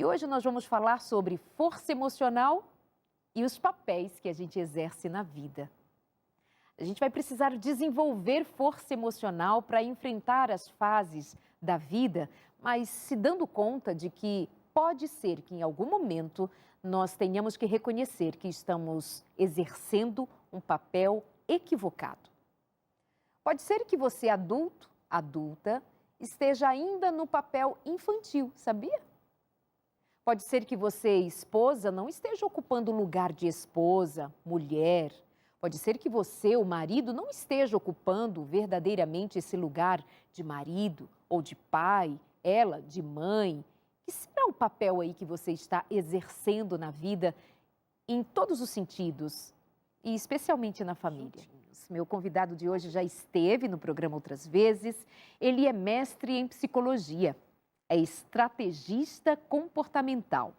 E hoje nós vamos falar sobre força emocional e os papéis que a gente exerce na vida. A gente vai precisar desenvolver força emocional para enfrentar as fases da vida, mas se dando conta de que pode ser que em algum momento nós tenhamos que reconhecer que estamos exercendo um papel equivocado. Pode ser que você, adulto, adulta, esteja ainda no papel infantil, sabia? Pode ser que você, esposa, não esteja ocupando o lugar de esposa, mulher. Pode ser que você, o marido, não esteja ocupando verdadeiramente esse lugar de marido ou de pai, ela de mãe. Que será o papel aí que você está exercendo na vida em todos os sentidos e especialmente na família? Meu convidado de hoje já esteve no programa outras vezes. Ele é mestre em psicologia, é estrategista comportamental.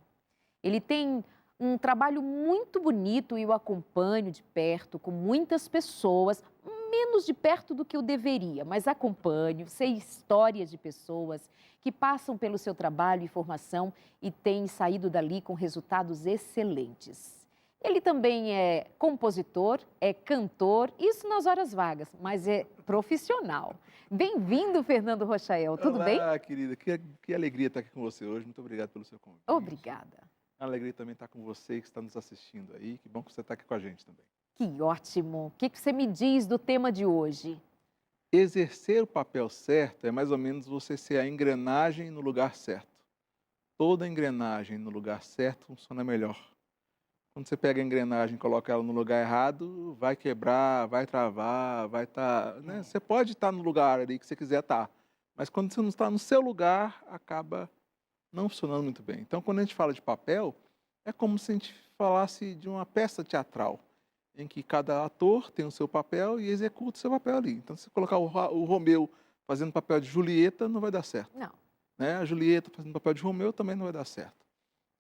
Ele tem um trabalho muito bonito e eu acompanho de perto com muitas pessoas, menos de perto do que eu deveria, mas acompanho, sei histórias de pessoas que passam pelo seu trabalho e formação e têm saído dali com resultados excelentes. Ele também é compositor, é cantor, isso nas horas vagas, mas é profissional. Bem-vindo, Fernando Rochael, tudo bem? Olá, querida, que alegria estar aqui com você hoje, muito obrigado pelo seu convite. Obrigada. É uma alegria também estar com você que está nos assistindo aí, que bom que você está aqui com a gente também. Que ótimo! O que você me diz do tema de hoje? Exercer o papel certo é mais ou menos você ser a engrenagem no lugar certo. Toda engrenagem no lugar certo funciona melhor. Quando você pega a engrenagem e coloca ela no lugar errado, vai quebrar, vai travar, vai estar... né? Você pode estar no lugar ali que você quiser estar, mas quando você não está no seu lugar, acaba não funcionando muito bem. Então, quando a gente fala de papel, é como se a gente falasse de uma peça teatral, em que cada ator tem o seu papel e executa o seu papel ali. Então, se colocar o Romeu fazendo papel de Julieta, não vai dar certo. Não. Né? A Julieta fazendo papel de Romeu também não vai dar certo.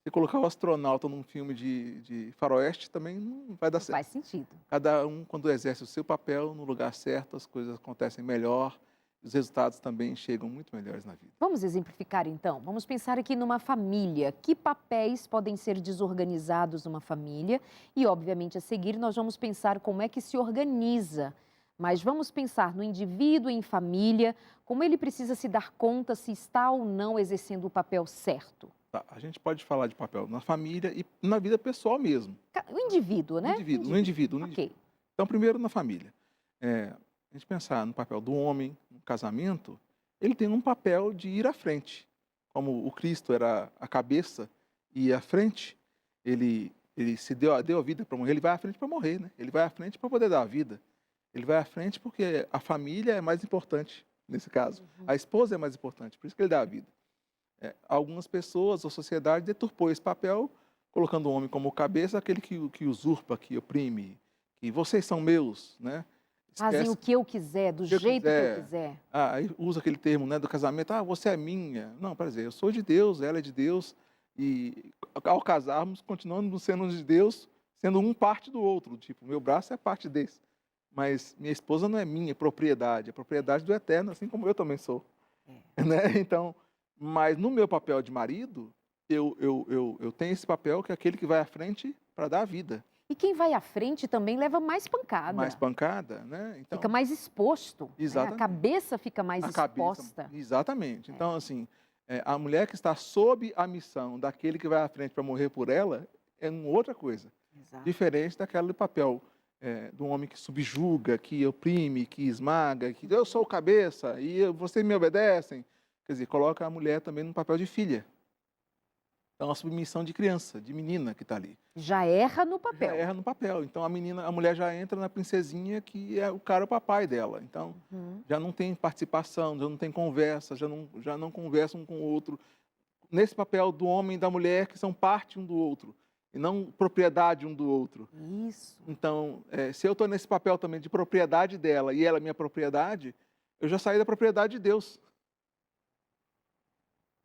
Se colocar o astronauta num filme de faroeste, também não vai dar certo. Faz sentido. Cada um, quando exerce o seu papel no lugar certo, as coisas acontecem melhor, os resultados também chegam muito melhores na vida. Vamos exemplificar então? Vamos pensar aqui numa família. Que papéis podem ser desorganizados numa família? E, obviamente, a seguir nós vamos pensar como é que se organiza. Mas vamos pensar no indivíduo em família, como ele precisa se dar conta se está ou não exercendo o papel certo. Tá, a gente pode falar de papel na família e na vida pessoal mesmo. O indivíduo, né? No indivíduo. Ok. Então, primeiro na família. A gente pensar no papel do homem, no casamento, ele tem um papel de ir à frente. Como o Cristo era a cabeça e ia à frente, ele se deu a vida para morrer, ele vai à frente para morrer, né? Ele vai à frente para poder dar a vida. Ele vai à frente porque a família é mais importante, nesse caso. A esposa é mais importante, por isso que ele dá a vida. Algumas pessoas, a sociedade deturpou esse papel, colocando o homem como cabeça, aquele que usurpa, que oprime, que vocês são meus, né? Fazem o que eu quiser, do jeito que eu quiser. Aí usa aquele termo, né, do casamento, você é minha. Não, para dizer, eu sou de Deus, ela é de Deus, e ao casarmos, continuamos sendo de Deus, sendo um parte do outro, tipo, meu braço é parte desse. Mas minha esposa não é minha, é propriedade do Eterno, assim como eu também sou. Né? Então, mas no meu papel de marido, eu tenho esse papel que é aquele que vai à frente para dar a vida. E quem vai à frente também leva mais pancada. Mais pancada, né? Então, fica mais exposto. Exatamente. Né? A cabeça fica mais exposta. Exatamente. Então, assim, a mulher que está sob a missão daquele que vai à frente para morrer por ela é uma outra coisa. Exato. Diferente daquela do papel do homem que subjuga, que oprime, que esmaga, que eu sou o cabeça e vocês me obedecem. Quer dizer, coloca a mulher também no papel de filha. Então, a submissão de criança, de menina que está ali. Já erra no papel. Já erra no papel. Então, a mulher já entra na princesinha que é o cara, o papai dela. Então, já não tem participação, já não tem conversa, já não conversa um com o outro. Nesse papel do homem e da mulher, que são parte um do outro, e não propriedade um do outro. Isso. Então, se eu estou nesse papel também de propriedade dela e ela é minha propriedade, eu já saí da propriedade de Deus.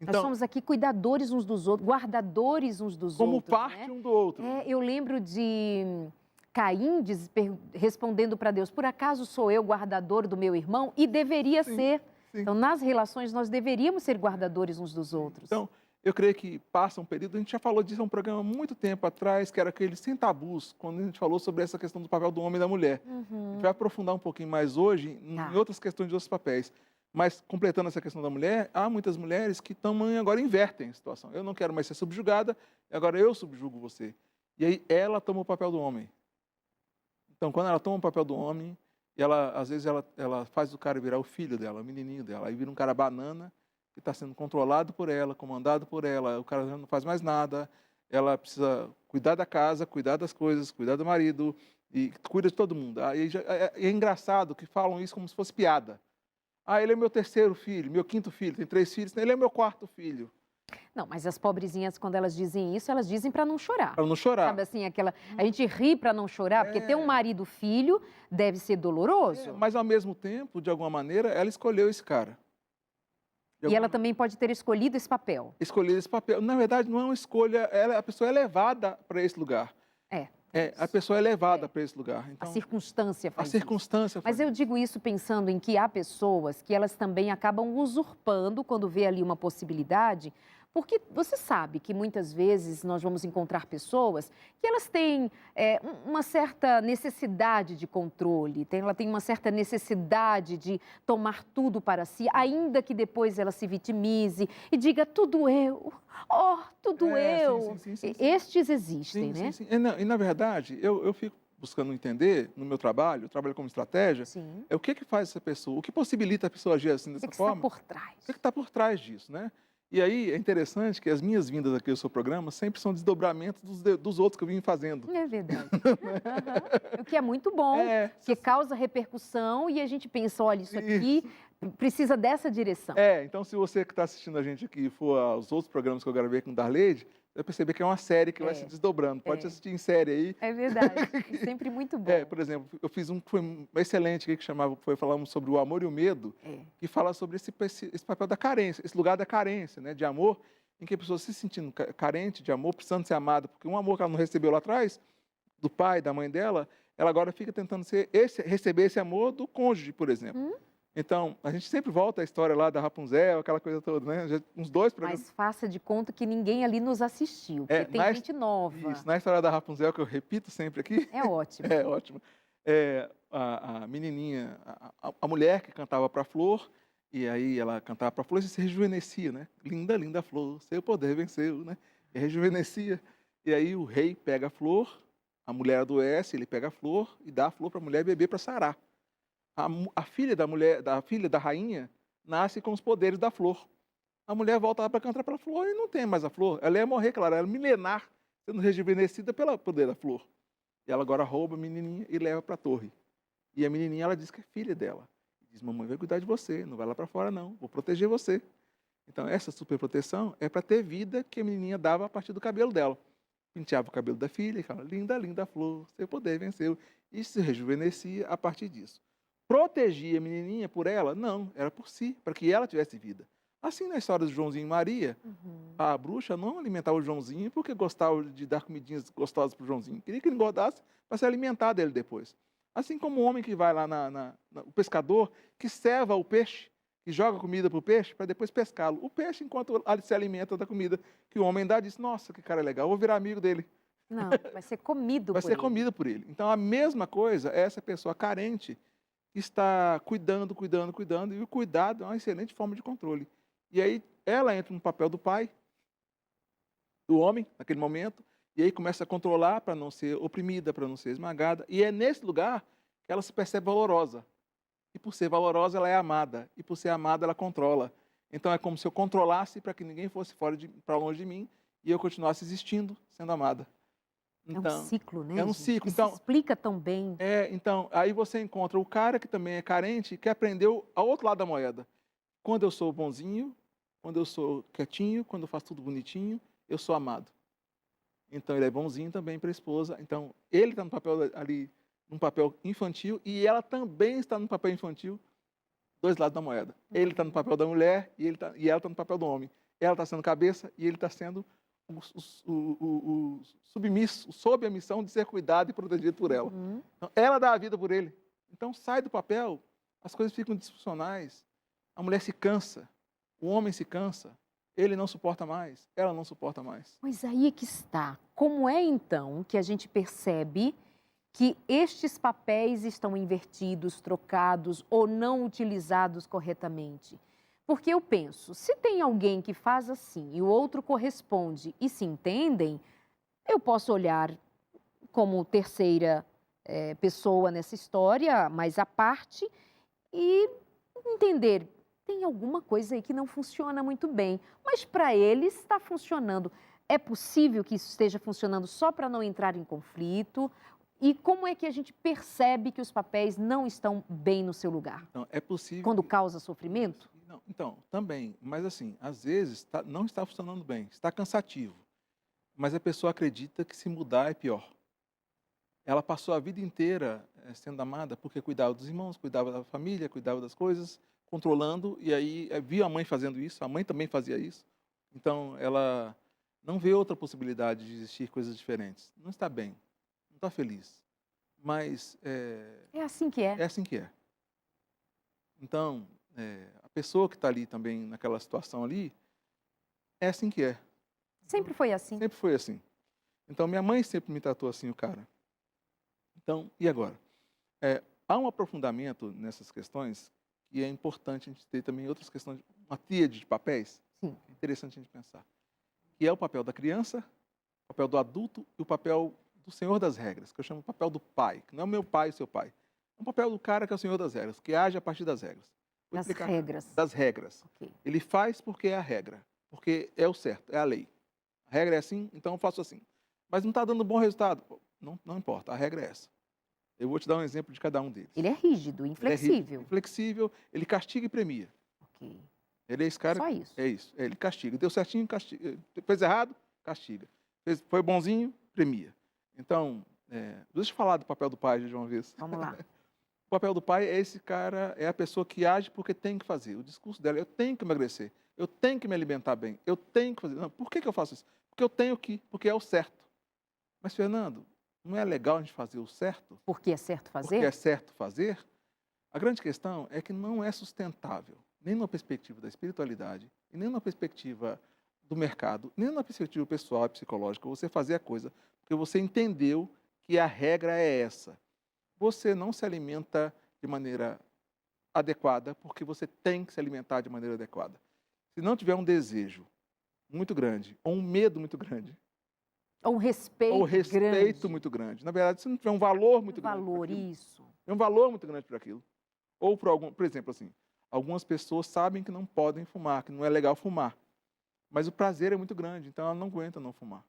Nós somos aqui cuidadores uns dos outros, guardadores uns dos como outros. Como parte um do outro. Eu lembro de Caim respondendo para Deus, por acaso sou eu guardador do meu irmão? E deveria ser. Sim. Então, nas relações, nós deveríamos ser guardadores uns dos outros. Então, Eu creio que passa um período, a gente já falou disso em um programa há muito tempo atrás, que era aquele Sem Tabus, quando a gente falou sobre essa questão do papel do homem e da mulher. A gente vai aprofundar um pouquinho mais hoje em Tá. outras questões de outros papéis. Mas, completando essa questão da mulher, há muitas mulheres que também agora invertem a situação. Eu não quero mais ser subjugada, agora eu subjugo você. E aí ela toma o papel do homem. Então, quando ela toma o papel do homem, às vezes ela faz o cara virar o filho dela, o menininho dela. Aí vira um cara banana, que está sendo controlado por ela, comandado por ela. O cara já não faz mais nada. Ela precisa cuidar da casa, cuidar das coisas, cuidar do marido e cuida de todo mundo. Aí é engraçado que falam isso como se fosse piada. Ah, ele é meu terceiro filho, meu quinto filho, tem 3 filhos, ele é meu quarto filho. Não, mas as pobrezinhas, quando elas dizem isso, elas dizem para não chorar. Para não chorar. Sabe assim, a gente ri para não chorar, porque ter um marido filho deve ser doloroso. Mas, ao mesmo tempo, de alguma maneira, ela escolheu esse cara. E ela também pode ter escolhido esse papel. Escolher esse papel. Na verdade, não é uma escolha, a pessoa é levada para esse lugar. A pessoa é levada para esse lugar. Então, A circunstância faz a circunstância isso. Mas faz eu digo isso pensando em que há pessoas que elas também acabam usurpando quando vê ali uma possibilidade, porque você sabe que muitas vezes nós vamos encontrar pessoas que elas têm uma certa necessidade de controle, ela tem uma certa necessidade de tomar tudo para si, ainda que depois ela se vitimize e diga tudo eu, tudo eu. Sim. Estes existem, Sim, né? sim. E, na verdade, eu fico buscando entender no meu trabalho, eu trabalho como estratégia, Sim. o que faz essa pessoa, o que possibilita a pessoa agir assim O dessa que forma? está por trás? O que está por trás disso, né? E aí é interessante que as minhas vindas aqui ao seu programa sempre são desdobramentos dos outros que eu vim fazendo. É verdade. O que é muito bom, que causa repercussão e a gente pensa, olha, isso aqui precisa dessa direção. Então se você que está assistindo a gente aqui for aos outros programas que eu gravei com o Darleide, você vai perceber que é uma série que vai se desdobrando. Pode assistir em série aí. É verdade, sempre muito bom. Por exemplo, eu fiz um que foi excelente, que foi falando sobre o amor e o medo, que fala sobre esse papel da carência, esse lugar da carência, né, de amor, em que a pessoa se sentindo carente de amor, precisando ser amada, porque um amor que ela não recebeu lá atrás, do pai, da mãe dela, ela agora fica tentando receber esse amor do cônjuge, por exemplo. Então, a gente sempre volta à história lá da Rapunzel, aquela coisa toda, né? Uns 2 programas. Mas faça de conta que ninguém ali nos assistiu, porque tem gente nova. Isso, na história da Rapunzel, que eu repito sempre aqui. É ótimo. É ótimo. A menininha, a mulher que cantava para a flor, e aí ela cantava para a flor e se rejuvenescia, né? Linda, linda flor, seu poder venceu, né? E rejuvenescia. E aí o rei pega a flor, a mulher adoece, ele pega a flor e dá a flor para a mulher beber para sarar. A filha da rainha nasce com os poderes da flor. A mulher volta lá para cantar para a flor e não tem mais a flor. Ela ia morrer, claro, ela era milenar, sendo rejuvenescida pelo poder da flor. E ela agora rouba a menininha e leva para a torre. E a menininha, ela diz que é filha dela. Diz, mamãe vai cuidar de você, não vai lá para fora não, vou proteger você. Então, essa superproteção é para ter vida que a menininha dava a partir do cabelo dela. Penteava o cabelo da filha e falava, linda, linda flor, seu poder venceu. E se rejuvenescia a partir disso. Protegia a menininha por ela? Não, era por si, para que ela tivesse vida. Assim, na história do Joãozinho e Maria, a bruxa não alimentava o Joãozinho porque gostava de dar comidinhas gostosas para o Joãozinho. Queria que ele engordasse para se alimentar dele depois. Assim como o homem que vai lá, o pescador, que ceva o peixe, que joga comida para o peixe para depois pescá-lo. O peixe, enquanto ele se alimenta da comida que o homem dá, diz, nossa, que cara legal, vou virar amigo dele. Não, vai ser comido Vai ser comido por ele. Então, a mesma coisa é essa pessoa carente que está cuidando, e o cuidado é uma excelente forma de controle. E aí ela entra no papel do pai, do homem, naquele momento, e aí começa a controlar para não ser oprimida, para não ser esmagada. E é nesse lugar que ela se percebe valorosa. E por ser valorosa, ela é amada. E por ser amada, ela controla. Então é como se eu controlasse para que ninguém fosse para longe de mim e eu continuasse existindo, sendo amada. Então, é um ciclo, né? É um ciclo. Então, se explica tão bem. Então, aí você encontra o cara que também é carente, que aprendeu ao outro lado da moeda. Quando eu sou bonzinho, quando eu sou quietinho, quando eu faço tudo bonitinho, eu sou amado. Então, ele é bonzinho também para a esposa. Então, ele está no papel ali, num papel infantil, e ela também está no papel infantil, 2 lados da moeda. Ele está no papel da mulher e ela está no papel do homem. Ela está sendo cabeça e ele está sendo o submisso, sob a missão de ser cuidado e protegido por ela. Então, ela dá a vida por ele. Então, sai do papel, as coisas ficam disfuncionais, a mulher se cansa, o homem se cansa, ele não suporta mais, ela não suporta mais. Mas aí é que está. Como é então que a gente percebe que estes papéis estão invertidos, trocados ou não utilizados corretamente? Porque eu penso, se tem alguém que faz assim e o outro corresponde e se entendem, eu posso olhar como terceira pessoa nessa história, mais à parte, e entender, tem alguma coisa aí que não funciona muito bem, mas para eles está funcionando. É possível que isso esteja funcionando só para não entrar em conflito? E como é que a gente percebe que os papéis não estão bem no seu lugar? Então, é possível. Quando causa sofrimento? Não, então, também, mas assim, às vezes não está funcionando bem, está cansativo, mas a pessoa acredita que se mudar é pior. Ela passou a vida inteira sendo amada porque cuidava dos irmãos, cuidava da família, cuidava das coisas, controlando, e aí viu a mãe fazendo isso, a mãe também fazia isso. Então, ela não vê outra possibilidade de existir coisas diferentes. Não está bem, não está feliz, mas É assim que é. é assim que é. Então, a pessoa que está ali também, naquela situação ali, é assim que é. Sempre foi assim. Sempre foi assim. Então, minha mãe sempre me tratou assim, o cara. Então, e agora? Há um aprofundamento nessas questões e é importante a gente ter também outras questões, uma tríade de papéis. Sim. É interessante a gente pensar. Que é o papel da criança, o papel do adulto e o papel do senhor das regras, que eu chamo o papel do pai, que não é o meu pai e o seu pai. É um papel do cara que é o senhor das regras, que age a partir das regras. Vou Das explicar. regras. Das regras. Ok. Ele faz porque é a regra, porque é o certo, é a lei. A regra é assim, então eu faço assim. Mas não está dando bom resultado. Não importa, a regra é essa. Eu vou te dar um exemplo de cada um deles. Ele é rígido, Ele é inflexível. inflexível, ele castiga e premia. Ok. Ele é esse cara. Só isso. É isso. Ele castiga. Deu certinho, castiga. Fez errado, castiga. Foi bonzinho, premia. Então, deixa eu falar do papel do pai de uma vez. Vamos lá. O papel do pai é esse cara, é a pessoa que age porque tem que fazer. O discurso dela é: eu tenho que emagrecer, eu tenho que me alimentar bem, eu tenho que fazer. Não, por que eu faço isso? Porque eu tenho que, porque é o certo. Mas, Fernando, não é legal a gente fazer o certo? Porque é certo fazer? Porque é certo fazer? A grande questão é que não é sustentável, nem numa perspectiva da espiritualidade, e nem numa perspectiva do mercado, nem numa perspectiva pessoal e psicológica, você fazer a coisa porque você entendeu que a regra é essa. Você não se alimenta de maneira adequada porque você tem que se alimentar de maneira adequada. Se não tiver um desejo muito grande, ou um medo muito grande, Ou um respeito ou respeito grande. muito grande, na verdade, se não tiver um valor muito grande, Valor, isso. é um valor muito grande para aquilo. Ou por exemplo, assim, algumas pessoas sabem que não podem fumar, que não é legal fumar, mas o prazer é muito grande, então ela não aguenta não fumar.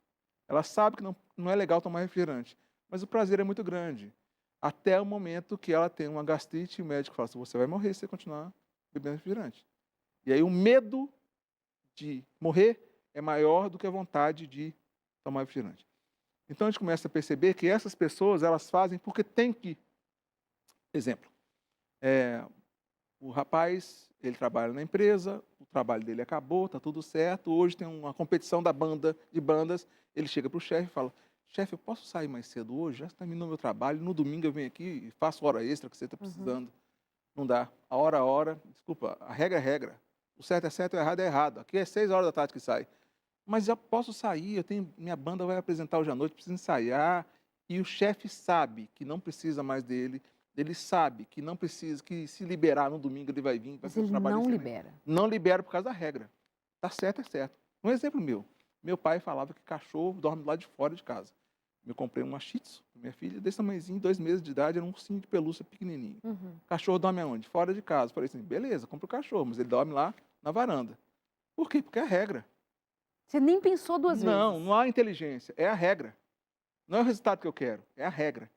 Ela sabe que não é legal tomar refrigerante, mas o prazer é muito grande. Até o momento que ela tem uma gastrite e o médico fala assim: você vai morrer se você continuar bebendo refrigerante. E aí o medo de morrer é maior do que a vontade de tomar refrigerante. Então a gente começa a perceber que essas pessoas, elas fazem porque tem que. Exemplo, o rapaz, ele trabalha na empresa, o trabalho dele acabou, está tudo certo, hoje tem uma competição de bandas, ele chega para o chefe e fala: chefe, eu posso sair mais cedo hoje? Já terminou meu trabalho, no domingo eu venho aqui e faço hora extra que você está precisando. Não dá. A hora, desculpa, a regra é regra. O certo é certo, o errado é errado. Aqui é 6 horas da tarde que sai. Mas eu posso sair, minha banda vai apresentar hoje à noite, preciso ensaiar. E o chefe sabe que não precisa mais dele, ele sabe que não precisa, que se liberar no domingo ele vai vir. Mas ele não libera. Não libera por causa da regra. Tá certo, é certo. Um exemplo meu. Meu pai falava que cachorro dorme lá de fora de casa. Eu comprei uma Shih Tzu, minha filha, desse tamanhozinho, 2 meses de idade, era um ursinho de pelúcia pequenininho. Cachorro dorme aonde? Fora de casa. Falei assim: beleza, compra o cachorro, mas ele dorme lá na varanda. Por quê? Porque é a regra. Você nem pensou duas vezes. Não há inteligência, é a regra. Não é o resultado que eu quero, é a regra.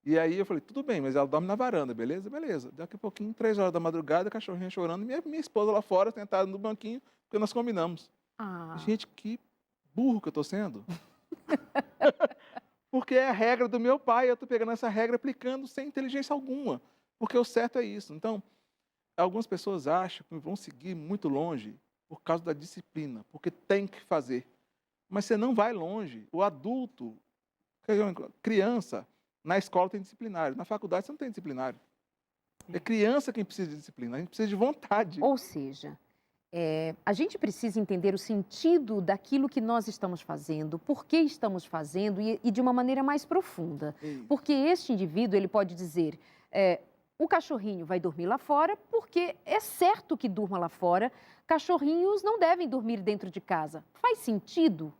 E aí eu falei: tudo bem, mas ela dorme na varanda, beleza? Beleza. Daqui a pouquinho, 3 horas da madrugada, a cachorrinha chorando, e minha esposa lá fora, sentada no banquinho, porque nós combinamos. Gente, que burro que eu estou sendo. Porque é a regra do meu pai, eu estou pegando essa regra aplicando sem inteligência alguma, porque o certo é isso. Então, algumas pessoas acham que vão seguir muito longe por causa da disciplina, porque tem que fazer. Mas você não vai longe. O adulto, criança, na escola tem disciplinário, na faculdade você não tem disciplinário. É criança quem precisa de disciplina, a gente precisa de vontade. Ou seja, A gente precisa entender o sentido daquilo que nós estamos fazendo, por que estamos fazendo e de uma maneira mais profunda. Isso. Porque este indivíduo, ele pode dizer, o cachorrinho vai dormir lá fora porque é certo que durma lá fora, cachorrinhos não devem dormir dentro de casa. Faz sentido?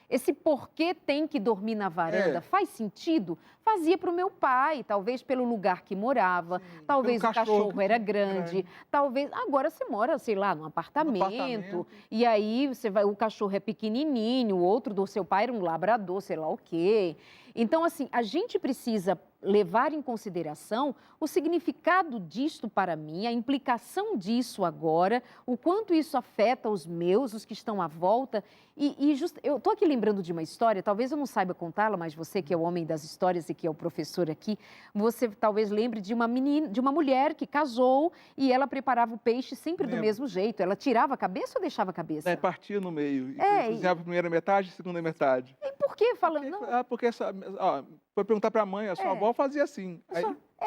Esse porquê tem que dormir na varanda faz sentido? Fazia para o meu pai, talvez pelo lugar que morava, Sim, talvez pelo o cachorro era grande. grande, talvez. Agora você mora, sei lá, num apartamento, e aí o cachorro é pequenininho, o outro do seu pai era um labrador, sei lá o quê. Então, assim, a gente precisa levar em consideração o significado disto para mim, a implicação disso agora, o quanto isso afeta os meus, os que estão à volta. Eu estou aqui lembrando de uma história, talvez eu não saiba contá-la, mas você que é o homem das histórias e que é o professor aqui, você talvez lembre de uma menina, de uma mulher que casou e ela preparava o peixe sempre do mesmo jeito. Ela tirava a cabeça ou deixava a cabeça? Partia no meio. E É, cozinhava a primeira metade, a segunda metade. E por que falando? Não, Porque foi perguntar para a mãe, a sua avó fazia assim.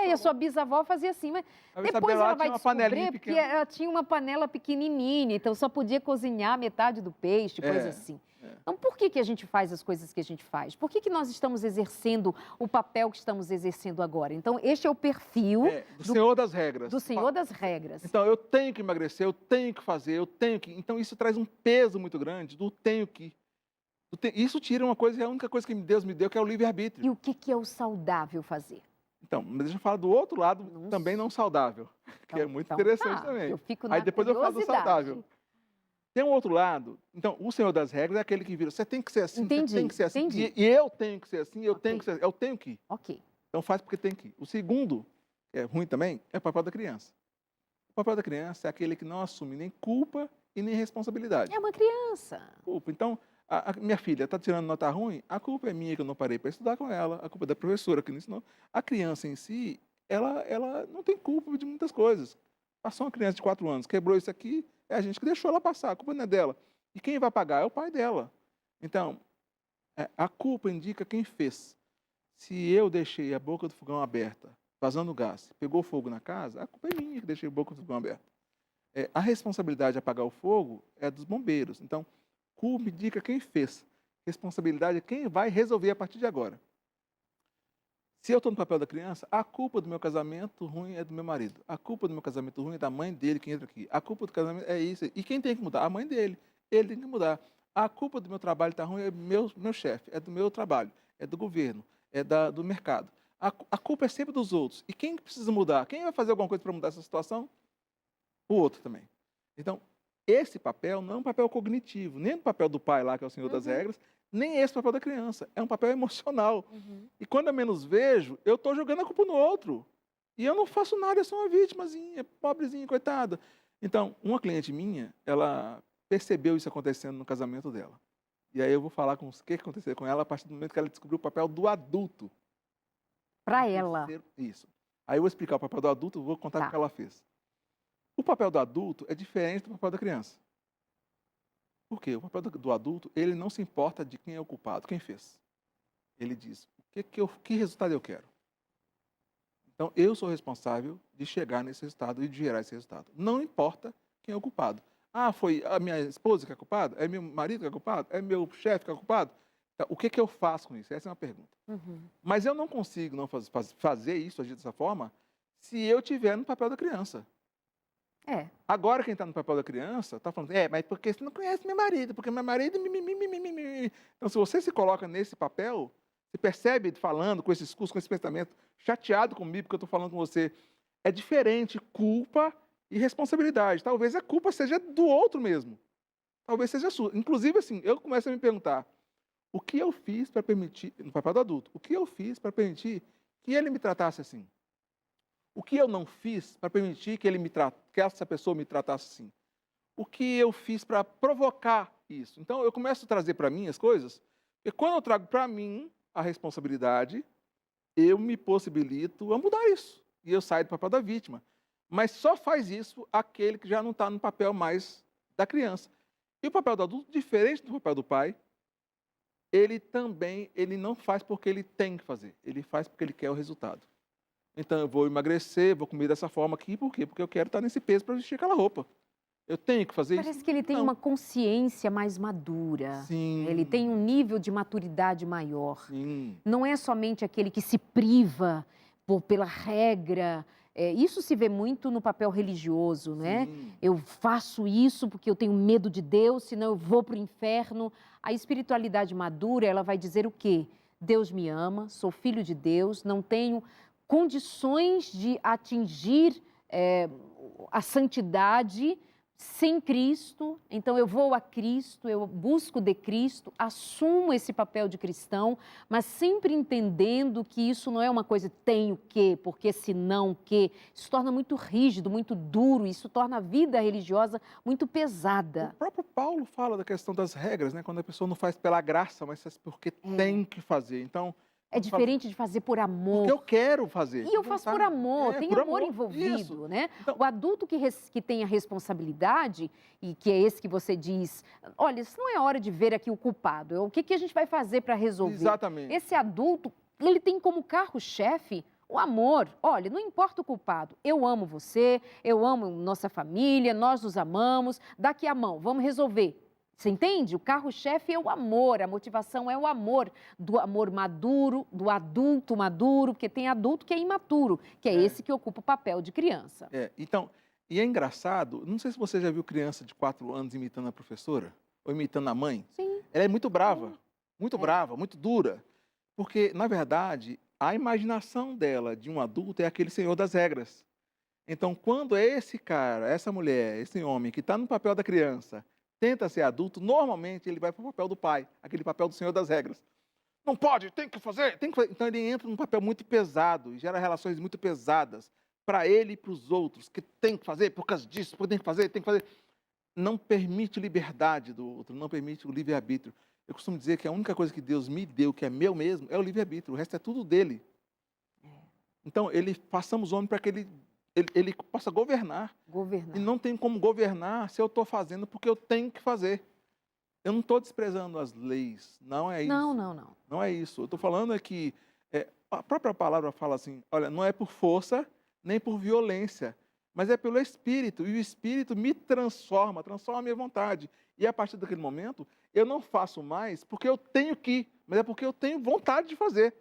e a sua bisavó fazia assim, mas A depois Isabela ela vai tinha uma panelinha descobrir porque pequena. ela tinha uma panela pequenininha, então só podia cozinhar metade do peixe, coisa assim. Então, por que a gente faz as coisas que a gente faz? Por que nós estamos exercendo o papel que estamos exercendo agora? Então, este é o perfil Do Senhor das regras. do Senhor das regras. Então, eu tenho que emagrecer, eu tenho que fazer, eu tenho que... Então, isso traz um peso muito grande do tenho que. Isso tira uma coisa, é a única coisa que Deus me deu, que é o livre-arbítrio. E o que é o saudável fazer? Então, mas deixa eu falar do outro lado também não saudável, que é muito interessante também. Eu fico na Aí depois eu falo do curiosidade. saudável. Tem um outro lado. Então, o Senhor das regras é aquele que vira, você tem que ser assim, Entendi, você tem que ser assim. entendi. E eu tenho que ser assim, eu tenho Ok. que ser assim, eu tenho que ir. Ok. Então faz porque tem que ir. O segundo, que é ruim também, é o papel da criança. O papel da criança é aquele que não assume nem culpa e nem responsabilidade. É uma criança. Culpa. Então, a minha filha está tirando nota ruim, a culpa é minha que eu não parei para estudar com ela, a culpa é da professora que não ensinou. A criança em si, ela não tem culpa de muitas coisas. Passou uma criança de 4 anos, quebrou isso aqui, é a gente que deixou ela passar, a culpa não é dela. E quem vai pagar é o pai dela. Então, a culpa indica quem fez. Se eu deixei a boca do fogão aberta, vazando gás, pegou fogo na casa, a culpa é minha que deixei a boca do fogão aberta. A responsabilidade de apagar o fogo é dos bombeiros. Então, culpa indica quem fez. Responsabilidade é quem vai resolver a partir de agora. Se eu estou no papel da criança, a culpa do meu casamento ruim é do meu marido. A culpa do meu casamento ruim é da mãe dele que entra aqui. A culpa do casamento é isso. E quem tem que mudar? A mãe dele. Ele tem que mudar. A culpa do meu trabalho estar ruim é meu chefe, é do meu trabalho, é do governo, é do mercado. A culpa é sempre dos outros. E quem precisa mudar? Quem vai fazer alguma coisa para mudar essa situação? O outro também. Então, esse papel não é um papel cognitivo, nem o papel do pai lá, que é o Senhor das regras, nem esse papel da criança. É um papel emocional. E quando eu menos vejo, eu estou jogando a culpa no outro. E eu não faço nada, eu sou uma vítimazinha, pobrezinha, coitada. Então, uma cliente minha, ela percebeu isso acontecendo no casamento dela. E aí eu vou falar com o que aconteceu com ela a partir do momento que ela descobriu o papel do adulto. Para ela. Isso. Aí eu vou explicar o papel do adulto, vou contar o que ela fez. O papel do adulto é diferente do papel da criança. Por quê? O papel do adulto, ele não se importa de quem é o culpado, quem fez. Ele diz, que resultado eu quero? Então, eu sou responsável de chegar nesse resultado e de gerar esse resultado. Não importa quem é o culpado. Ah, foi a minha esposa que é culpada? É meu marido que é culpado? É meu chefe que é culpado? Então, o que eu faço com isso? Essa é uma pergunta. Mas eu não consigo não fazer isso, agir dessa forma, se eu estiver no papel da criança. Agora, quem está no papel da criança está falando, mas porque você não conhece meu marido, porque meu marido... Então, se você se coloca nesse papel, você percebe falando com esse discurso, com esse pensamento, chateado comigo porque eu estou falando com você, é diferente culpa e responsabilidade. Talvez a culpa seja do outro mesmo. Talvez seja sua. Inclusive, assim, eu começo a me perguntar, o que eu fiz para permitir, no papel do adulto, o que eu fiz para permitir que ele me tratasse assim? O que eu não fiz para permitir que essa pessoa me tratasse assim? O que eu fiz para provocar isso? Então, eu começo a trazer para mim as coisas, porque quando eu trago para mim a responsabilidade, eu me possibilito a mudar isso. E eu saio do papel da vítima. Mas só faz isso aquele que já não está no papel mais da criança. E o papel do adulto, diferente do papel do pai, ele não faz porque ele tem que fazer. Ele faz porque ele quer o resultado. Então, eu vou emagrecer, vou comer dessa forma aqui, por quê? Porque eu quero estar nesse peso para vestir aquela roupa. Eu tenho que fazer isso? Parece que ele tem Não. uma consciência mais madura. Sim. Ele tem um nível de maturidade maior. Sim. Não é somente aquele que se priva pela regra. Isso se vê muito no papel religioso, né? Sim. Eu faço isso porque eu tenho medo de Deus, senão eu vou para o inferno. A espiritualidade madura, ela vai dizer o quê? Deus me ama, sou filho de Deus, não tenho condições de atingir a santidade sem Cristo, então eu vou a Cristo, eu busco de Cristo, assumo esse papel de cristão, mas sempre entendendo que isso não é uma coisa tenho que, porque senão que, isso torna muito rígido, muito duro, isso torna a vida religiosa muito pesada. O próprio Paulo fala da questão das regras, né? Quando a pessoa não faz pela graça, mas faz porque tem que fazer. Então, É diferente de fazer por amor. porque eu quero fazer. E eu faço por amor, tem por amor envolvido, isso. né? Então, O adulto que tem a responsabilidade, e que é esse que você diz, olha, isso não é hora de ver aqui o culpado, o que a gente vai fazer para resolver? exatamente. Esse adulto, ele tem como carro-chefe o amor. Olha, não importa o culpado, eu amo você, eu amo nossa família, nós nos amamos, dá aqui a mão, vamos resolver. Você entende? O carro-chefe é o amor, a motivação é o amor, do amor maduro, do adulto maduro, porque tem adulto que é imaturo, que é esse que ocupa o papel de criança. Então, e é engraçado, não sei se você já viu criança de 4 anos imitando a professora, ou imitando a mãe. Sim. Ela é muito brava, muito dura, porque, na verdade, a imaginação dela de um adulto é aquele senhor das regras. Então, quando é esse cara, essa mulher, esse homem que está no papel da criança, tenta ser adulto, normalmente ele vai para o papel do pai, aquele papel do senhor das regras. Não pode, tem que fazer, tem que fazer. Então ele entra num papel muito pesado e gera relações muito pesadas para ele e para os outros, que tem que fazer por causa disso, tem que fazer, tem que fazer. Não permite liberdade do outro, não permite o livre-arbítrio. Eu costumo dizer que a única coisa que Deus me deu, que é meu mesmo, é o livre-arbítrio, o resto é tudo dele. Então, passamos o homem para que ele possa governar. E não tem como governar se eu estou fazendo porque eu tenho que fazer. Eu não estou desprezando as leis, não é isso. Não. Não é isso. Eu estou falando é que a própria palavra fala assim, olha, não é por força nem por violência, mas é pelo Espírito. E o Espírito me transforma a minha vontade. E a partir daquele momento, eu não faço mais porque eu tenho que, mas é porque eu tenho vontade de fazer.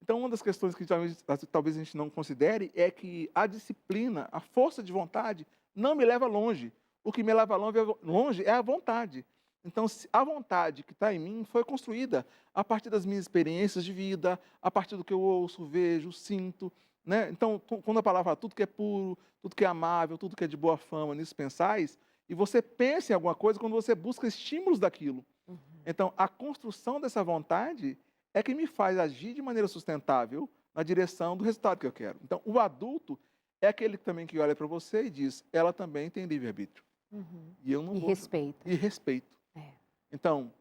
Então, uma das questões que talvez a gente não considere é que a disciplina, a força de vontade, não me leva longe. O que me leva longe é a vontade. Então, a vontade que está em mim foi construída a partir das minhas experiências de vida, a partir do que eu ouço, vejo, sinto. Né? Então, quando a palavra fala tudo que é puro, tudo que é amável, tudo que é de boa fama, nisso pensais, e você pensa em alguma coisa quando você busca estímulos daquilo. Então, a construção dessa vontade é que me faz agir de maneira sustentável na direção do resultado que eu quero. Então, o adulto é aquele também que olha para você e diz, ela também tem livre-arbítrio. E eu não vou... respeita. E respeito. Então,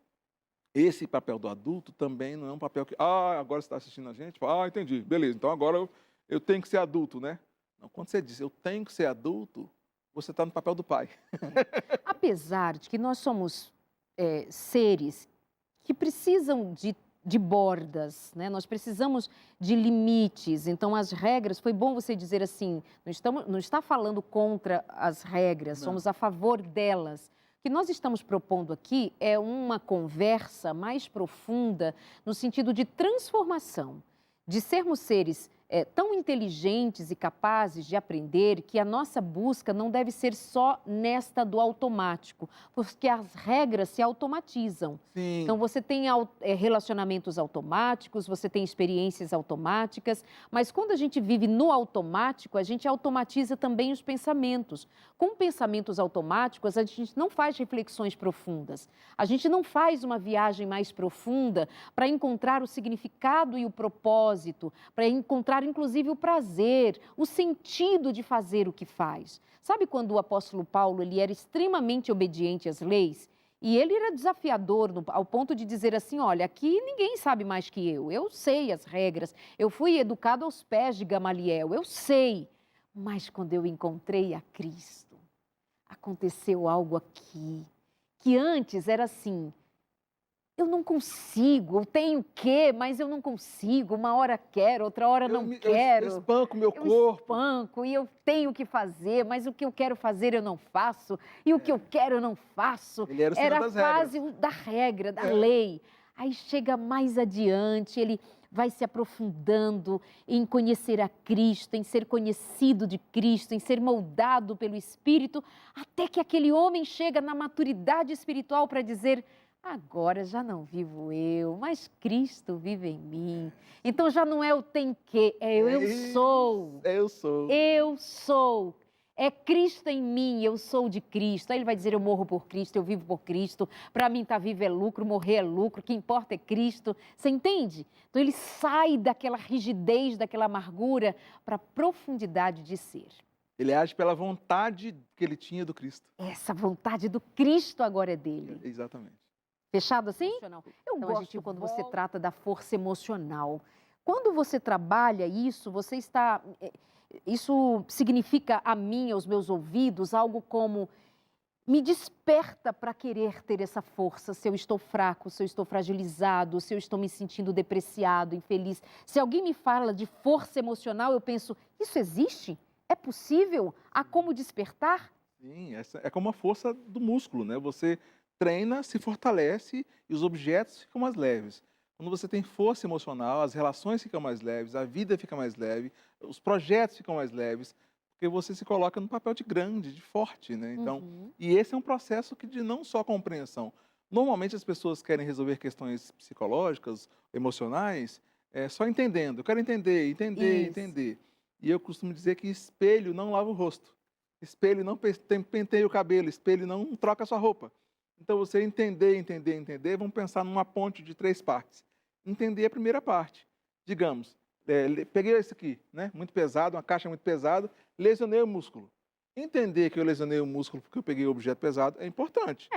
esse papel do adulto também não é um papel que, agora você está assistindo a gente, entendi, beleza, então agora eu tenho que ser adulto, né? Não, quando você diz, eu tenho que ser adulto, você está no papel do pai. Apesar de que nós somos seres que precisam de bordas, né? Nós precisamos de limites. Então, as regras, foi bom você dizer assim, não está falando contra as regras, somos a favor delas. O que nós estamos propondo aqui é uma conversa mais profunda no sentido de transformação, de sermos seres tão inteligentes e capazes de aprender que a nossa busca não deve ser só nesta do automático, porque as regras se automatizam. Sim. Então, você tem relacionamentos automáticos, você tem experiências automáticas, mas quando a gente vive no automático, a gente automatiza também os pensamentos. Com pensamentos automáticos, a gente não faz reflexões profundas, a gente não faz uma viagem mais profunda para encontrar o significado e o propósito, para encontrar inclusive o prazer, o sentido de fazer o que faz. Sabe quando o apóstolo Paulo ele era extremamente obediente às leis? E ele era desafiador ao ponto de dizer assim, olha, aqui ninguém sabe mais que eu sei as regras, eu fui educado aos pés de Gamaliel, eu sei. Mas quando eu encontrei a Cristo, aconteceu algo aqui, que antes era assim, eu não consigo, eu tenho que, mas eu não consigo, uma hora quero, outra hora não quero. Eu espanco meu Eu corpo. espanco e eu tenho que fazer, mas o que eu quero fazer eu não faço, e o que eu quero eu não faço. Ele era o senhor Era a das regras. fase da regra, da É. lei. Aí chega mais adiante, ele vai se aprofundando em conhecer a Cristo, em ser conhecido de Cristo, em ser moldado pelo Espírito, até que aquele homem chega na maturidade espiritual para dizer: agora já não vivo eu, mas Cristo vive em mim. Então já não é o tem que, é eu sou. Eu sou. Eu sou. É Cristo em mim, eu sou de Cristo. Aí ele vai dizer: eu morro por Cristo, eu vivo por Cristo. Para mim, estar vivo é lucro, morrer é lucro. O que importa é Cristo. Você entende? Então ele sai daquela rigidez, daquela amargura, para a profundidade de ser. Ele age pela vontade que ele tinha do Cristo. Essa vontade do Cristo agora é dele. Exatamente. Fechado assim? Eu Então, gosto quando você trata da força emocional. Quando você trabalha isso, você está... Isso significa a mim, aos meus ouvidos, algo como: me desperta para querer ter essa força, se eu estou fraco, se eu estou fragilizado, se eu estou me sentindo depreciado, infeliz. Se alguém me fala de força emocional, eu penso: isso existe? É possível? Há como despertar? Sim, essa é como a força do músculo, né? Você treina, se fortalece e os objetos ficam mais leves. Quando você tem força emocional, as relações ficam mais leves, a vida fica mais leve, os projetos ficam mais leves, porque você se coloca no papel de grande, de forte, né? Então, e esse é um processo que de não só compreensão. Normalmente as pessoas querem resolver questões psicológicas, emocionais, só entendendo. Eu quero entender, entender, Isso. entender. E eu costumo dizer que espelho não lava o rosto. Espelho não penteia o cabelo, espelho não troca a sua roupa. Então, você entender, entender, entender, vamos pensar numa ponte de 3 partes. Entender a primeira parte. Digamos, peguei esse aqui, né? Muito pesado, uma caixa muito pesada, lesionei o músculo. Entender que eu lesionei o músculo porque eu peguei o objeto pesado é importante.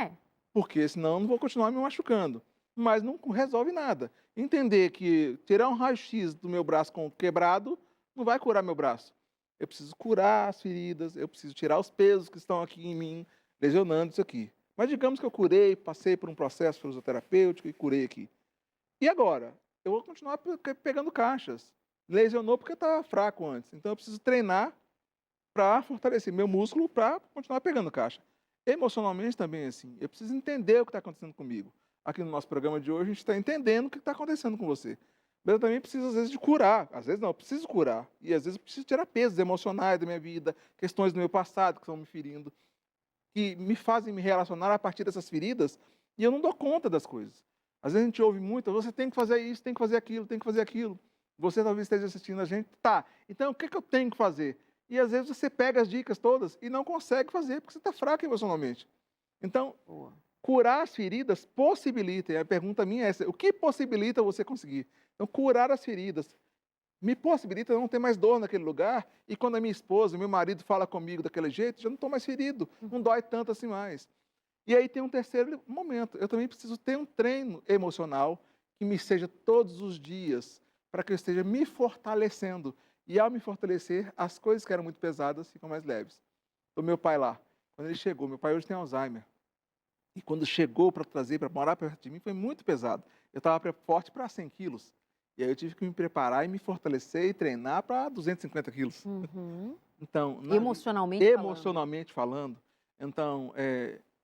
Porque senão eu não vou continuar me machucando. Mas não resolve nada. Entender que tirar um raio-x do meu braço quebrado não vai curar meu braço. Eu preciso curar as feridas, eu preciso tirar os pesos que estão aqui em mim, lesionando isso aqui. Mas digamos que eu curei, passei por um processo fisioterapêutico e curei aqui. E agora? Eu vou continuar pegando caixas. Lesionou porque estava fraco antes. Então eu preciso treinar para fortalecer meu músculo para continuar pegando caixa. Emocionalmente também é assim. Eu preciso entender o que está acontecendo comigo. Aqui no nosso programa de hoje a gente está entendendo o que está acontecendo com você. Mas eu também preciso, às vezes, de curar. Às vezes não, eu preciso curar. E às vezes eu preciso tirar pesos emocionais da minha vida, questões do meu passado que estão me ferindo, que me fazem me relacionar a partir dessas feridas, e eu não dou conta das coisas. Às vezes a gente ouve muito: você tem que fazer isso, tem que fazer aquilo, tem que fazer aquilo. Você talvez esteja assistindo a gente, tá, então o que eu tenho que fazer? E às vezes você pega as dicas todas e não consegue fazer, porque você está fraco emocionalmente. Então, curar as feridas possibilita, e a pergunta minha é essa: o que possibilita você conseguir? Então, curar as feridas me possibilita não ter mais dor naquele lugar, e quando a minha esposa, meu marido fala comigo daquele jeito, já não estou mais ferido, não dói tanto assim mais. E aí tem um terceiro momento: eu também preciso ter um treino emocional que me seja todos os dias, para que eu esteja me fortalecendo. E ao me fortalecer, as coisas que eram muito pesadas ficam mais leves. O meu pai lá, quando ele chegou, meu pai hoje tem Alzheimer, e quando chegou para trazer, para morar perto de mim, foi muito pesado. Eu estava forte para 100 quilos. E aí eu tive que me preparar e me fortalecer e treinar para 250 quilos. Então, emocionalmente falando. Então,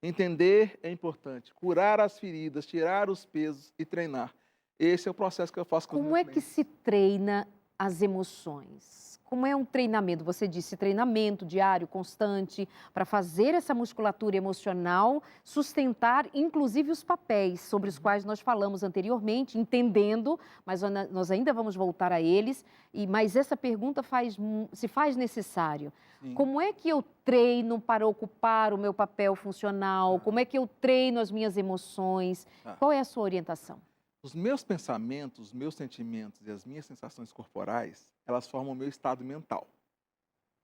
entender é importante. Curar as feridas, tirar os pesos e treinar. Esse é o processo que eu faço com os meus Como é que clientes. se treina as emoções? Como é um treinamento? Você disse treinamento diário, constante, para fazer essa musculatura emocional, sustentar inclusive os papéis sobre os quais nós falamos anteriormente, entendendo, mas nós ainda vamos voltar a eles. Mas essa pergunta se faz necessário. Sim. Como é que eu treino para ocupar o meu papel funcional? Como é que eu treino as minhas emoções? Qual é a sua orientação? Os meus pensamentos, os meus sentimentos e as minhas sensações corporais, elas formam o meu estado mental.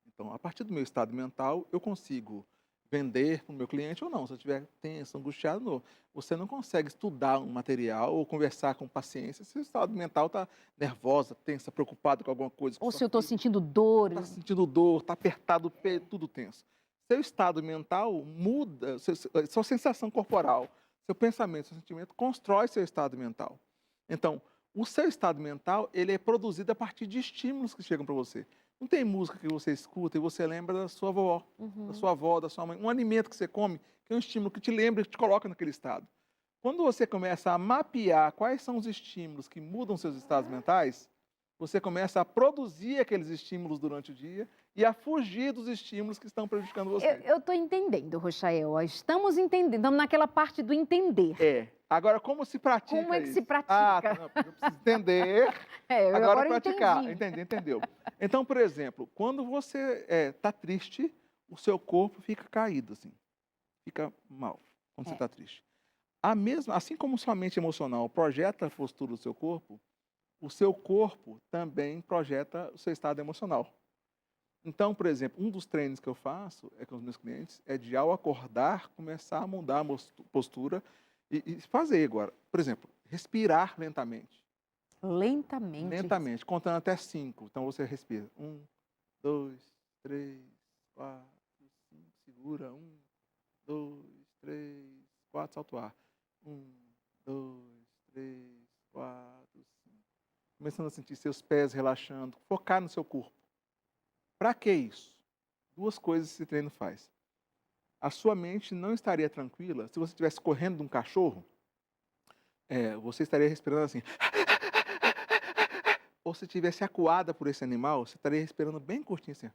Então, a partir do meu estado mental, eu consigo vender para o meu cliente ou não. Se eu estiver tenso, angustiado, não. Você não consegue estudar um material ou conversar com paciência se o estado mental está nervosa, tensa, preocupada com alguma coisa. Ou se eu estou sentindo dor. Está sentindo dor, está apertado o peito, tudo tenso. Seu estado mental muda, sua sensação corporal, Seu pensamento, seu sentimento constrói seu estado mental. Então, o seu estado mental, ele é produzido a partir de estímulos que chegam para você. Não tem música que você escuta e você lembra da sua avó, da Uhum. sua avó, da sua mãe. Um alimento que você come, que é um estímulo que te lembra e te coloca naquele estado. Quando você começa a mapear quais são os estímulos que mudam seus estados mentais, você começa a produzir aqueles estímulos durante o dia e a fugir dos estímulos que estão prejudicando você. Eu estou entendendo, Rochael. Ó, estamos entendendo. Estamos naquela parte do entender. É. Agora, como se pratica Como é que isso? se pratica? Ah, tá, não, eu preciso entender. Agora Agora eu praticar. entendi. Entendeu? Então, por exemplo, quando você está triste, o seu corpo fica caído, assim. Fica mal quando você É. está triste. Assim como sua mente emocional projeta a postura do seu corpo, o seu corpo também projeta o seu estado emocional. Então, por exemplo, um dos treinos que eu faço com os meus clientes é de, ao acordar, começar a mudar a postura e fazer agora. Por exemplo, respirar lentamente. Lentamente. Lentamente, contando até 5. Então, você respira. 1, 2, 3, 4, 5. Segura. 1, 2, 3, 4. Solta o ar. 1, 2, 3, 4, 5. Começando a sentir seus pés relaxando. Focar no seu corpo. Para que isso? Duas coisas esse treino faz. A sua mente não estaria tranquila se você estivesse correndo de um cachorro. Você estaria respirando assim. Ou se estivesse acuada por esse animal, você estaria respirando bem curtinho assim.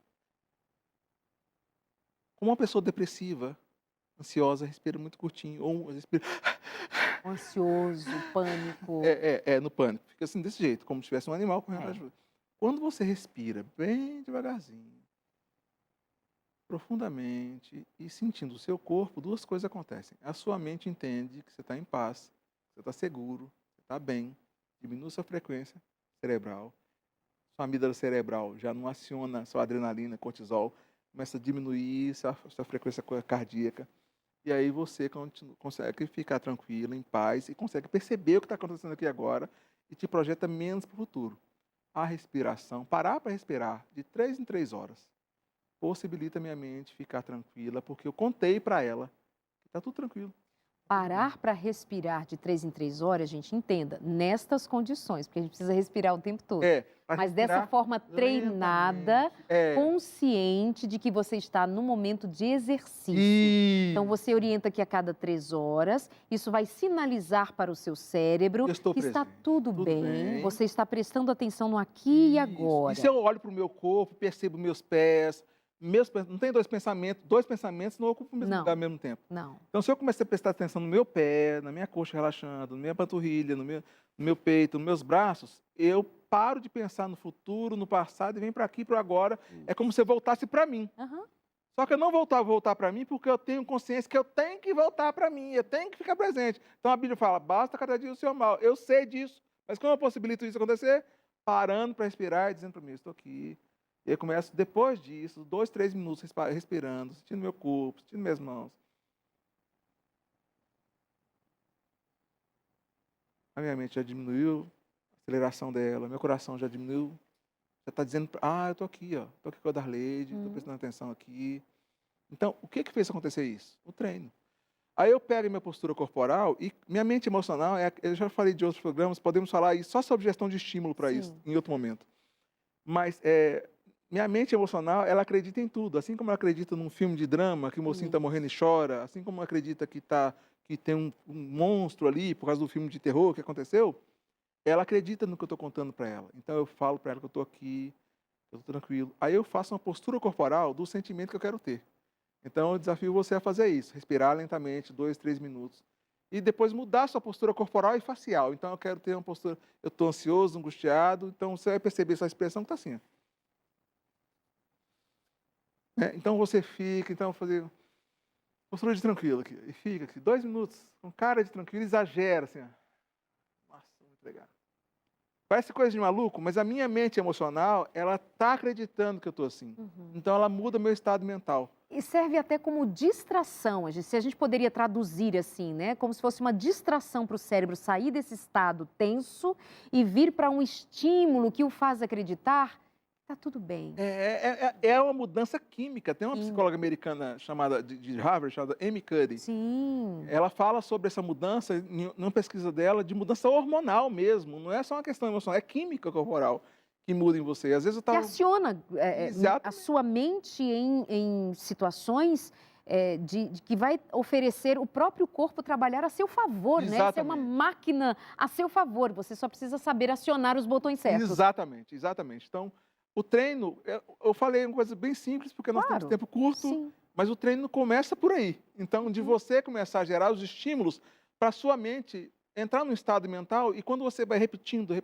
Como uma pessoa depressiva, ansiosa, respira muito curtinho. Ou respira Ansioso, pânico. no pânico. Fica assim desse jeito, como se tivesse um animal correndo atrás de você. Quando você respira bem devagarzinho, profundamente e sentindo o seu corpo, duas coisas acontecem. A sua mente entende que você está em paz, você está seguro, você está bem, diminui sua frequência cerebral, sua amígdala cerebral já não aciona sua adrenalina, cortisol, começa a diminuir sua frequência cardíaca, e aí você consegue ficar tranquilo, em paz, e consegue perceber o que está acontecendo aqui agora e te projeta menos para o futuro. A respiração, parar para respirar de 3 em 3 horas, possibilita minha mente ficar tranquila, porque eu contei para ela que está tudo tranquilo. Parar para respirar de 3 em 3 horas, gente, entenda, nestas condições, porque a gente precisa respirar o tempo todo. Pra Mas dessa respirar forma treinada, lentamente. consciente de que você está no momento de exercício. Então, você orienta que a cada 3 horas, isso vai sinalizar para o seu cérebro Eu estou que está presente. tudo bem, você está prestando atenção no aqui e agora. E se eu olho para o meu corpo, percebo meus pés, não tem dois pensamentos não ocupam o mesmo lugar ao mesmo tempo. Não. Então, se eu começar a prestar atenção no meu pé, na minha coxa relaxando, na minha panturrilha, no meu peito, nos meus braços, eu paro de pensar no futuro, no passado e venho para aqui, para o agora. É como se eu voltasse para mim. Uhum. Só que eu não voltar para mim porque eu tenho consciência que eu tenho que voltar para mim, eu tenho que ficar presente. Então a Bíblia fala, basta cada dia o seu mal. Eu sei disso, mas como eu possibilito isso acontecer? Parando para respirar e dizendo para mim, estou aqui. E eu começo, depois disso, 2, 3 minutos respirando, sentindo meu corpo, sentindo minhas mãos. A minha mente já diminuiu a aceleração dela, meu coração já diminuiu. Já está dizendo, eu estou aqui, ó. Estou aqui com a Darleide, estou prestando atenção aqui. Então, o que fez acontecer isso? O treino. Aí eu pego minha postura corporal e minha mente emocional, eu já falei de outros programas, podemos falar aí só sobre gestão de estímulo para isso, em outro momento. Mas minha mente emocional, ela acredita em tudo. Assim como ela acredita num filme de drama, que o mocinho está morrendo e chora, assim como ela acredita que tem um monstro ali por causa do filme de terror que aconteceu, ela acredita no que eu estou contando para ela. Então eu falo para ela que eu estou aqui, eu estou tranquilo. Aí eu faço uma postura corporal do sentimento que eu quero ter. Então eu desafio você a fazer isso, respirar lentamente, 2, 3 minutos. E depois mudar sua postura corporal e facial. Então eu quero ter uma postura, eu estou ansioso, angustiado, então você vai perceber sua expressão que está assim. Então você fica, fazer postura de tranquilo aqui. E fica aqui, 2 minutos, com cara de tranquilo, exagera assim. Nossa, muito legal. Parece coisa de maluco, mas a minha mente emocional, ela está acreditando que eu estou assim. Então ela muda meu estado mental. E serve até como distração, se a gente poderia traduzir assim, né? Como se fosse uma distração para o cérebro sair desse estado tenso e vir para um estímulo que o faz acreditar tá tudo bem. É uma mudança química. Tem uma Sim. psicóloga americana chamada de Harvard, chamada Amy Cuddy. Sim. Ela fala sobre essa mudança, numa pesquisa dela, de mudança hormonal mesmo. Não é só uma questão emocional, é química corporal que muda em você. Às vezes eu Que estava... aciona a Exatamente. sua mente em situações de que vai oferecer o próprio corpo trabalhar a seu favor, né? Ser uma Exatamente. máquina a seu favor. Você só precisa saber acionar os botões certos. Exatamente, exatamente. Então, o treino, eu falei uma coisa bem simples, porque nós temos Claro. tempo curto, Sim. mas o treino começa por aí. Então, de você começar a gerar os estímulos para a sua mente entrar num estado mental, e quando você vai repetindo,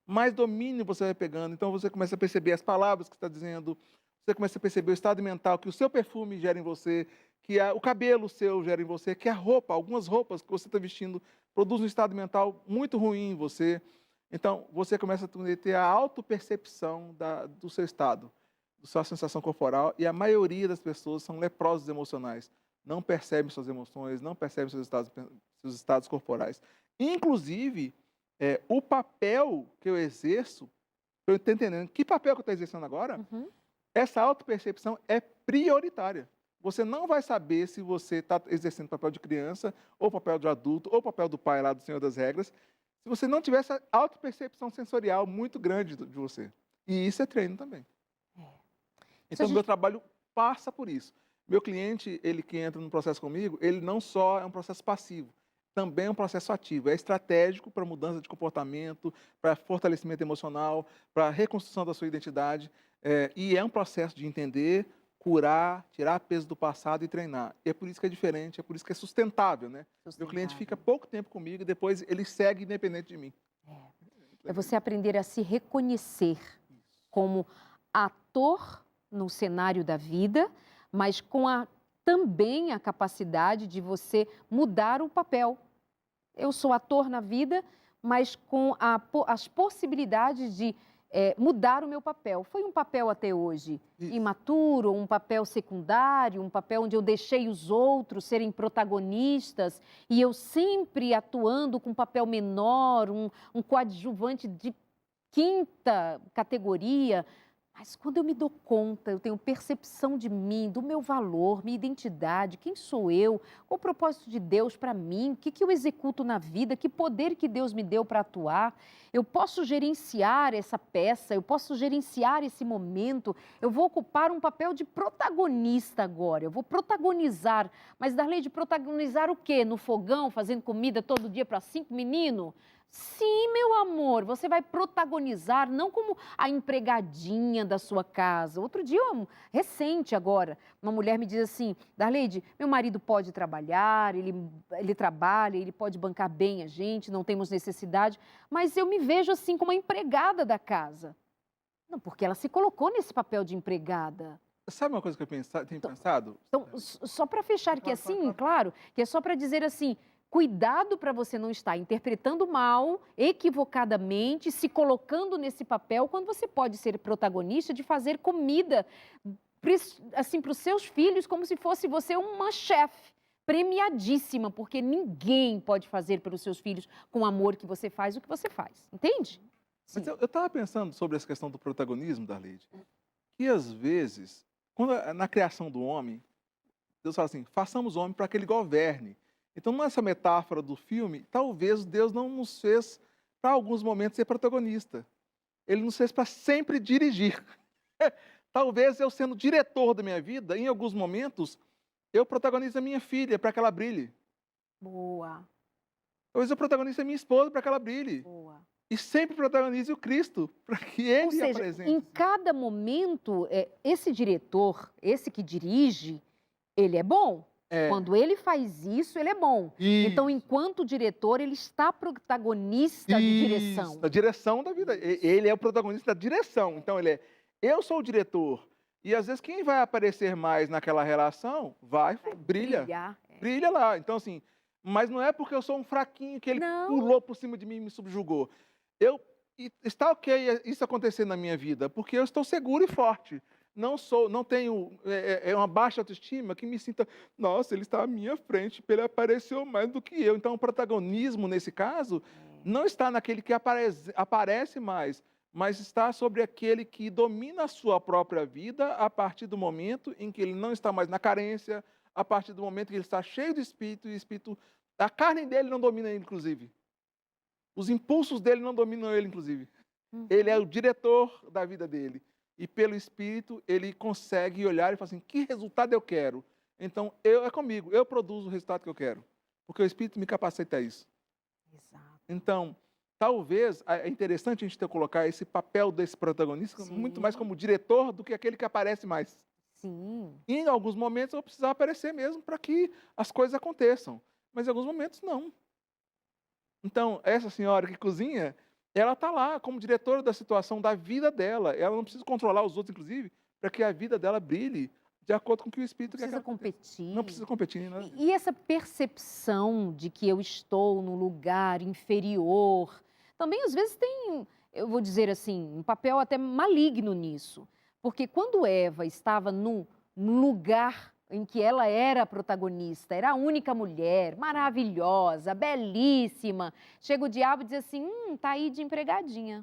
mais domínio você vai pegando. Então, você começa a perceber as palavras que está dizendo, você começa a perceber o estado mental que o seu perfume gera em você, que o cabelo seu gera em você, que a roupa, algumas roupas que você está vestindo, produzem um estado mental muito ruim em você. Então, você começa a ter a autopercepção do seu estado, da sua sensação corporal, e a maioria das pessoas são leprosos emocionais. Não percebem suas emoções, não percebem seus estados corporais. Inclusive, o papel que eu exerço, eu estou entendendo que papel que eu estou exercendo agora, Uhum. essa autopercepção é prioritária. Você não vai saber se você está exercendo papel de criança, ou papel de adulto, ou papel do pai lá do Senhor das Regras, se você não tiver essa autopercepção sensorial muito grande de você. E isso é treino também. Se a Então, gente- meu trabalho passa por isso. Meu cliente, ele que entra no processo comigo, ele não só é um processo passivo, também é um processo ativo. É estratégico para mudança de comportamento, para fortalecimento emocional, para reconstrução da sua identidade. E é um processo de entender, curar, tirar peso do passado e treinar. E é por isso que é diferente, é por isso que é sustentável, né? Meu cliente fica pouco tempo comigo e depois ele segue independente de mim. É você aprender a se reconhecer como ator no cenário da vida, mas com também a capacidade de você mudar o papel. Eu sou ator na vida, mas com as possibilidades de mudar o meu papel. Foi um papel até hoje Isso. imaturo, um papel secundário, um papel onde eu deixei os outros serem protagonistas e eu sempre atuando com um papel menor, um coadjuvante de quinta categoria. Mas quando eu me dou conta, eu tenho percepção de mim, do meu valor, minha identidade, quem sou eu, qual o propósito de Deus para mim, o que eu executo na vida, que poder que Deus me deu para atuar, eu posso gerenciar essa peça, eu posso gerenciar esse momento, eu vou ocupar um papel de protagonista agora, eu vou protagonizar. Mas, Darley, de protagonizar o quê? No fogão, fazendo comida todo dia para 5 meninos? Sim, meu amor, você vai protagonizar, não como a empregadinha da sua casa. Outro dia, recente agora, uma mulher me diz assim, Darleide, meu marido pode trabalhar, ele trabalha, ele pode bancar bem a gente, não temos necessidade, mas eu me vejo assim como a empregada da casa. Não, porque ela se colocou nesse papel de empregada. Sabe uma coisa que eu tenho pensado? Então, só para fechar aqui Claro, assim, claro. claro, que é só para dizer assim, cuidado para você não estar interpretando mal, equivocadamente, se colocando nesse papel, quando você pode ser protagonista de fazer comida assim, para os seus filhos, como se fosse você uma chefe premiadíssima, porque ninguém pode fazer pelos seus filhos com o amor que você faz o que você faz, entende? Mas Sim. eu estava pensando sobre essa questão do protagonismo, Darleide, que às vezes, na criação do homem, Deus fala assim, façamos o homem para que ele governe. Então, nessa metáfora do filme, talvez Deus não nos fez, para alguns momentos, ser protagonista. Ele nos fez para sempre dirigir. Talvez eu, sendo diretor da minha vida, em alguns momentos, eu protagonize a minha filha para que ela brilhe. Boa, Talvez eu protagonize a minha esposa para que ela brilhe. boa. E sempre protagonize o Cristo, para que Ou ele seja, apresente. em cada momento, esse diretor, esse que dirige, ele é bom. Quando ele faz isso, ele é bom. Então, enquanto diretor, ele está protagonista de direção. Da direção da vida. Ele é o protagonista da direção. Então, eu sou o diretor. E às vezes quem vai aparecer mais naquela relação, brilha. Brilhar. Brilha lá. Então, assim, mas não é porque eu sou um fraquinho que ele pulou por cima de mim e me subjugou. Está ok isso acontecer na minha vida, porque eu estou seguro e forte. Não tenho uma baixa autoestima que me sinta, nossa, ele está à minha frente, ele apareceu mais do que eu. Então, o protagonismo, nesse caso, não está naquele que aparece mais, mas está sobre aquele que domina a sua própria vida a partir do momento em que ele não está mais na carência, a partir do momento que ele está cheio do Espírito, e o Espírito, a carne dele não domina ele, inclusive. Os impulsos dele não dominam ele, inclusive. Ele é Uhum. o diretor da vida dele. E pelo Espírito, ele consegue olhar e falar assim, que resultado eu quero? Então, é comigo, eu produzo o resultado que eu quero. Porque o Espírito me capacita a isso. Exato. Então, talvez é interessante a gente ter colocar esse papel desse protagonista muito mais Sim, como diretor do que aquele que aparece mais. sim. E em alguns momentos eu vou precisar aparecer mesmo para que as coisas aconteçam, mas em alguns momentos não. Então, essa senhora que cozinha, ela está lá como diretora da situação da vida dela. Ela não precisa controlar os outros, inclusive, para que a vida dela brilhe de acordo com o que o Não Espírito quer que precisa ela aconteça. Não precisa competir. competir nem nada disso. E essa percepção de que eu estou num lugar inferior, também às vezes tem, eu vou dizer assim, um papel até maligno nisso. Porque quando Eva estava no lugar em que ela era a protagonista, era a única mulher, maravilhosa, belíssima, chega o diabo e diz assim: tá aí de empregadinha.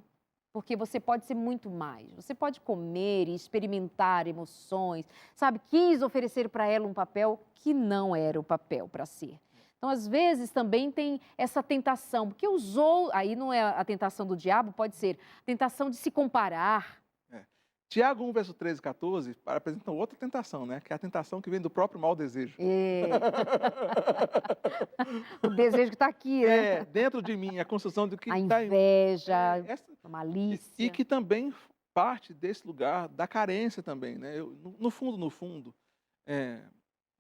Porque você pode ser muito mais. Você pode comer e experimentar emoções, sabe? Quis oferecer para ela um papel que não era o papel para ser. Então, às vezes, também tem essa tentação, porque usou, aí não é a tentação do diabo, pode ser a tentação de se comparar. É. Tiago 1, verso 13 e 14 apresenta outra tentação, né? Que é a tentação que vem do próprio mau desejo. É, o desejo que está aqui, né? É, dentro de mim, a construção do que A está em. inveja, Essa, a e malícia. que também parte desse lugar da carência também, né? No fundo, é,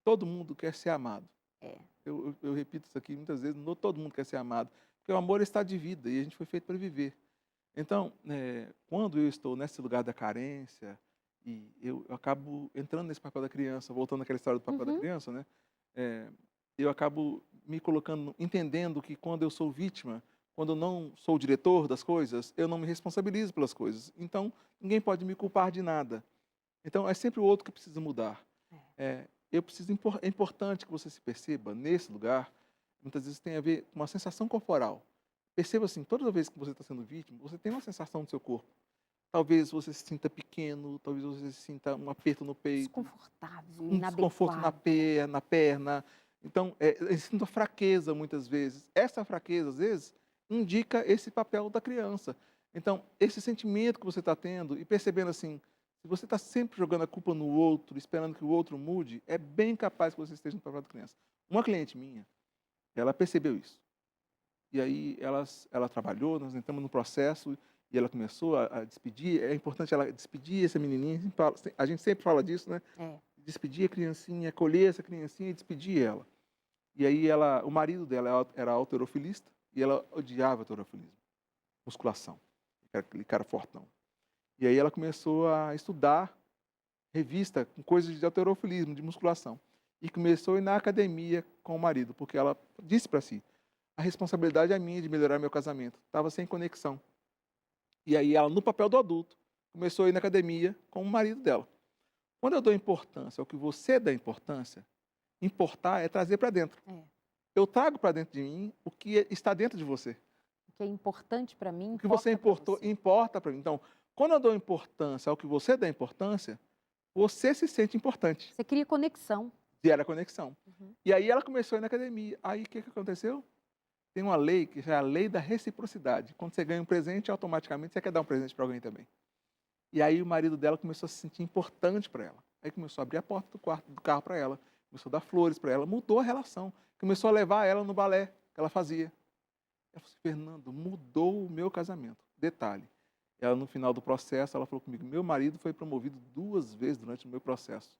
todo mundo quer ser amado. É. Eu repito isso aqui muitas vezes, todo mundo quer ser amado, porque o amor é estado de vida e a gente foi feito para viver. Então, quando eu estou nesse lugar da carência, e eu acabo entrando nesse papel da criança, voltando àquela história do papel da Uhum. criança, né? eh, eu acabo me colocando, entendendo que quando eu sou vítima, quando eu não sou o diretor das coisas, eu não me responsabilizo pelas coisas. Então, ninguém pode me culpar de nada. Então, é sempre o outro que precisa mudar. É. É importante que você se perceba nesse lugar, muitas vezes tem a ver com uma sensação corporal. Perceba assim, toda vez que você está sendo vítima, você tem uma sensação no seu corpo. Talvez você se sinta pequeno, talvez você sinta um aperto no peito, Desconfortável, um desconforto inadequado. na perna. Então, eu sinto fraqueza muitas vezes. Essa fraqueza, às vezes, indica esse papel da criança. Então, esse sentimento que você está tendo e percebendo assim, se você está sempre jogando a culpa no outro, esperando que o outro mude, é bem capaz que você esteja no papel da criança. Uma cliente minha, ela percebeu isso. E aí ela trabalhou, nós entramos no processo e ela começou a despedir. É importante ela despedir essa menininha. A gente sempre fala disso, né? É. Despedir a criancinha, acolher essa criancinha e despedir ela. E aí o marido dela era halterofilista e ela odiava halterofilismo, musculação, aquele cara fortão. E aí ela começou a estudar revista com coisas de halterofilismo, de musculação. E começou a ir na academia com o marido, porque ela disse para si, a responsabilidade é minha de melhorar meu casamento. Estava sem conexão. E aí ela, no papel do adulto, começou a ir na academia com o marido dela. Quando eu dou importância ao que você dá importância, importar é trazer para dentro. É. Eu trago para dentro de mim o que está dentro de você. O que é importante para mim O que você importa para importou, você. importa para mim. Então, quando eu dou importância ao que você dá importância, você se sente importante. Você cria conexão. Gera conexão. Uhum. E aí ela começou a ir na academia. Aí o que aconteceu? Tem uma lei que é a lei da reciprocidade. Quando você ganha um presente, automaticamente você quer dar um presente para alguém também. E aí o marido dela começou a se sentir importante para ela. Aí começou a abrir a porta do carro para ela, começou a dar flores para ela, mudou a relação. Começou a levar ela no balé que ela fazia. Ela falou assim, Fernando, mudou o meu casamento. Detalhe, ela no final do processo, ela falou comigo, meu marido foi promovido 2 vezes durante o meu processo.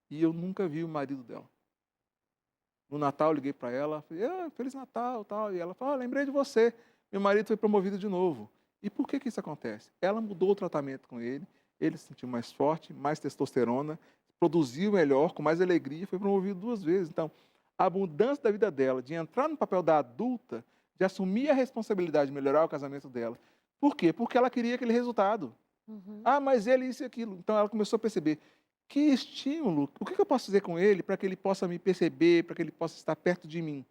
E eu nunca vi o marido dela. No Natal, eu liguei para ela, falei, Feliz Natal, tal. E ela falou, lembrei de você, meu marido foi promovido de novo. E por que isso acontece? Ela mudou o tratamento com ele se sentiu mais forte, mais testosterona, produziu melhor, com mais alegria, foi promovido 2 vezes. Então, a mudança da vida dela, de entrar no papel da adulta, de assumir a responsabilidade de melhorar o casamento dela. Por quê? Porque ela queria aquele resultado. Uhum. Mas ele isso e aquilo. Então, ela começou a perceber, que estímulo, o que eu posso fazer com ele para que ele possa me perceber, para que ele possa estar perto de mim?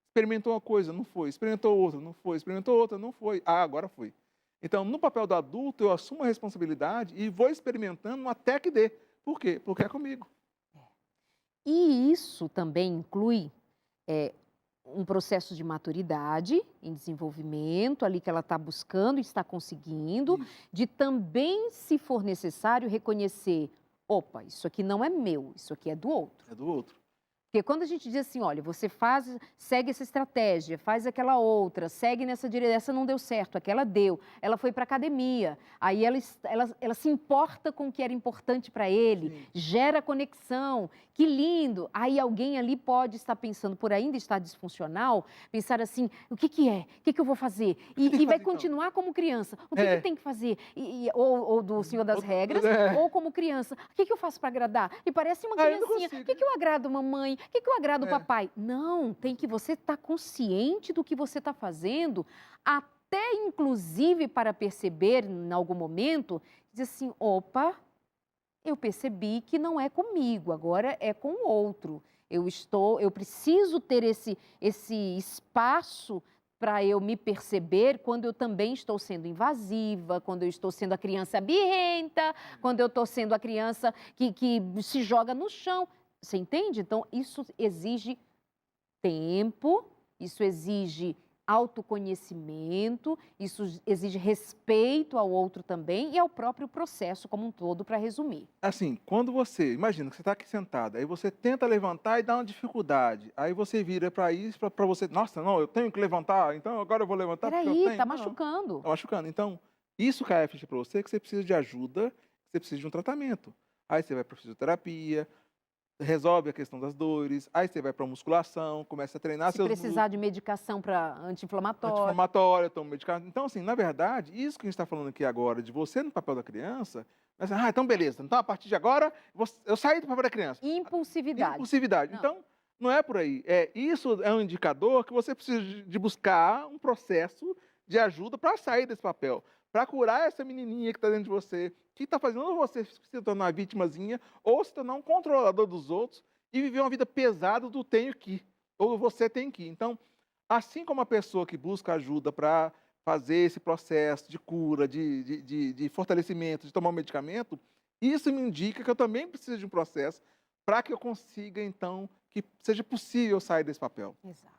Experimentou uma coisa, não foi. Experimentou outra, não foi. Experimentou outra, não foi. Agora foi. Então, no papel do adulto, eu assumo a responsabilidade e vou experimentando até que dê. Por quê? Porque é comigo. E isso também inclui eh, um processo de maturidade em desenvolvimento, ali que ela está buscando e está conseguindo, Isso, de também, se for necessário, reconhecer: opa, isso aqui não é meu, isso aqui é do outro. é do outro. Porque quando a gente diz assim, olha, você faz, segue essa estratégia, faz aquela outra, segue nessa direção, essa não deu certo, aquela deu, ela foi para a academia, aí ela se importa com o que era importante para ele, Sim. gera conexão, que lindo. Aí alguém ali pode estar pensando, por ainda estar disfuncional, pensar assim, o que que é? O que que eu vou fazer? que tem que E vai fazer, então? continuar como criança. O que que É. tem que fazer? Ou do Senhor das Regras, É. ou como criança. O que que eu faço para agradar? E parece uma Ah, eu não criancinha. O consigo. que que eu agrado, mamãe? O que que eu agrado, É. papai? Não, tem que você estar consciente do que você está fazendo, até inclusive para perceber em algum momento, dizer assim, opa, eu percebi que não é comigo, agora é com o outro. Eu preciso ter esse espaço para eu me perceber quando eu também estou sendo invasiva, quando eu estou sendo a criança birrenta, quando eu estou sendo a criança que se joga no chão. Você entende? Então, isso exige tempo, isso exige autoconhecimento, isso exige respeito ao outro também e ao próprio processo como um todo, para resumir. Assim, quando você, imagina que você está aqui sentado, aí você tenta levantar e dá uma dificuldade, aí você vira para isso, para você, nossa, não, eu tenho que levantar, então agora eu vou levantar porque eu Peraí, tenho. tá Não, machucando. tá machucando. Então, isso cai a ficha para você que você precisa de ajuda, que você precisa de um tratamento. Aí você vai para fisioterapia, resolve a questão das dores, aí você vai para musculação, começa a treinar Se seus precisar de músculos, medicação para anti-inflamatório. anti-inflamatória, toma medicamento. Então, assim, na verdade, isso que a gente está falando aqui agora, de você no papel da criança, mas, então beleza, então a partir de agora, eu saí do papel da criança. Impulsividade. Impulsividade. Não. Então, não é por aí. Isso é um indicador que você precisa de buscar um processo de ajuda para sair desse papel, para curar essa menininha que está dentro de você, que está fazendo você se tornar uma vítimazinha ou se tornar um controlador dos outros e viver uma vida pesada do tenho que, ou você tem que. Então, assim como a pessoa que busca ajuda para fazer esse processo de cura, de fortalecimento, de tomar um medicamento, isso me indica que eu também preciso de um processo para que eu consiga, então, que seja possível sair desse papel. Exato.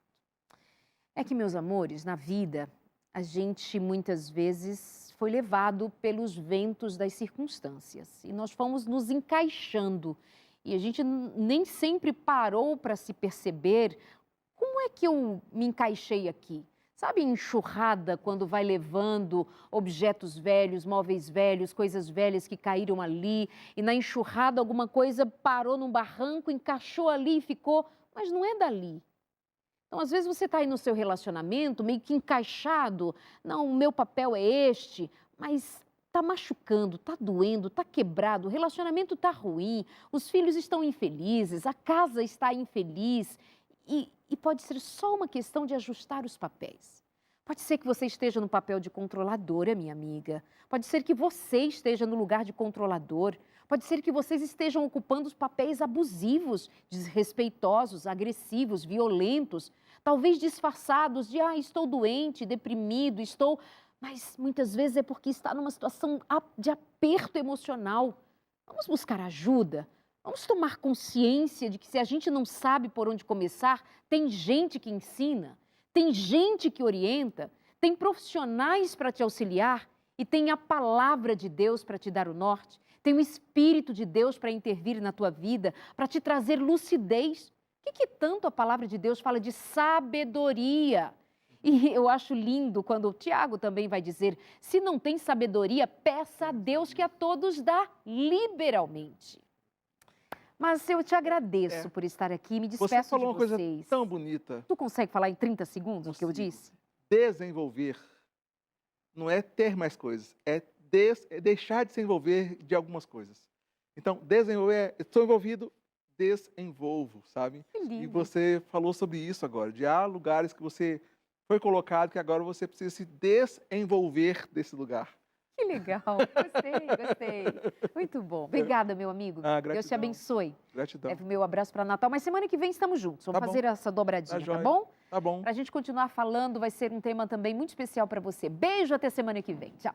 É que, meus amores, na vida, a gente muitas vezes foi levado pelos ventos das circunstâncias e nós fomos nos encaixando e a gente nem sempre parou para se perceber como é que eu me encaixei aqui. Sabe, enxurrada quando vai levando objetos velhos, móveis velhos, coisas velhas que caíram ali e na enxurrada alguma coisa parou num barranco, encaixou ali e ficou, mas não é dali. Então, às vezes, você está aí no seu relacionamento, meio que encaixado. Não, o meu papel é este, mas está machucando, está doendo, está quebrado, o relacionamento está ruim, os filhos estão infelizes, a casa está infeliz. E pode ser só uma questão de ajustar os papéis. Pode ser que você esteja no papel de controladora, minha amiga. Pode ser que você esteja no lugar de controlador. Pode ser que vocês estejam ocupando os papéis abusivos, desrespeitosos, agressivos, violentos, talvez disfarçados de, estou doente, deprimido, estou... Mas muitas vezes é porque está numa situação de aperto emocional. Vamos buscar ajuda? Vamos tomar consciência de que se a gente não sabe por onde começar, tem gente que ensina, tem gente que orienta, tem profissionais para te auxiliar e tem a palavra de Deus para te dar o norte, tem o Espírito de Deus para intervir na tua vida, para te trazer lucidez. O que tanto a palavra de Deus fala de sabedoria? E eu acho lindo quando o Tiago também vai dizer, se não tem sabedoria, peça a Deus que a todos dá liberalmente. Mas eu te agradeço por estar aqui, me Você despeço falou de uma coisa vocês. tão bonita. Tu consegue falar em 30 segundos o que eu Consigo. disse? Desenvolver não é ter mais coisas, é deixar de se envolver de algumas coisas. Então, desenvolver estou envolvido, desenvolvo, sabe? Que E lindo. você falou sobre isso agora, de há lugares que você foi colocado que agora você precisa se desenvolver desse lugar. Que legal. Gostei. Muito bom. Obrigada, meu amigo. Gratidão. Deus te abençoe. Gratidão. Leve o meu abraço para Natal. Mas semana que vem estamos juntos. Vamos Tá bom. fazer essa dobradinha, Tá tá joia. bom? Tá bom. Para a gente continuar falando, vai ser um tema também muito especial para você. Beijo, até semana que vem. Tchau.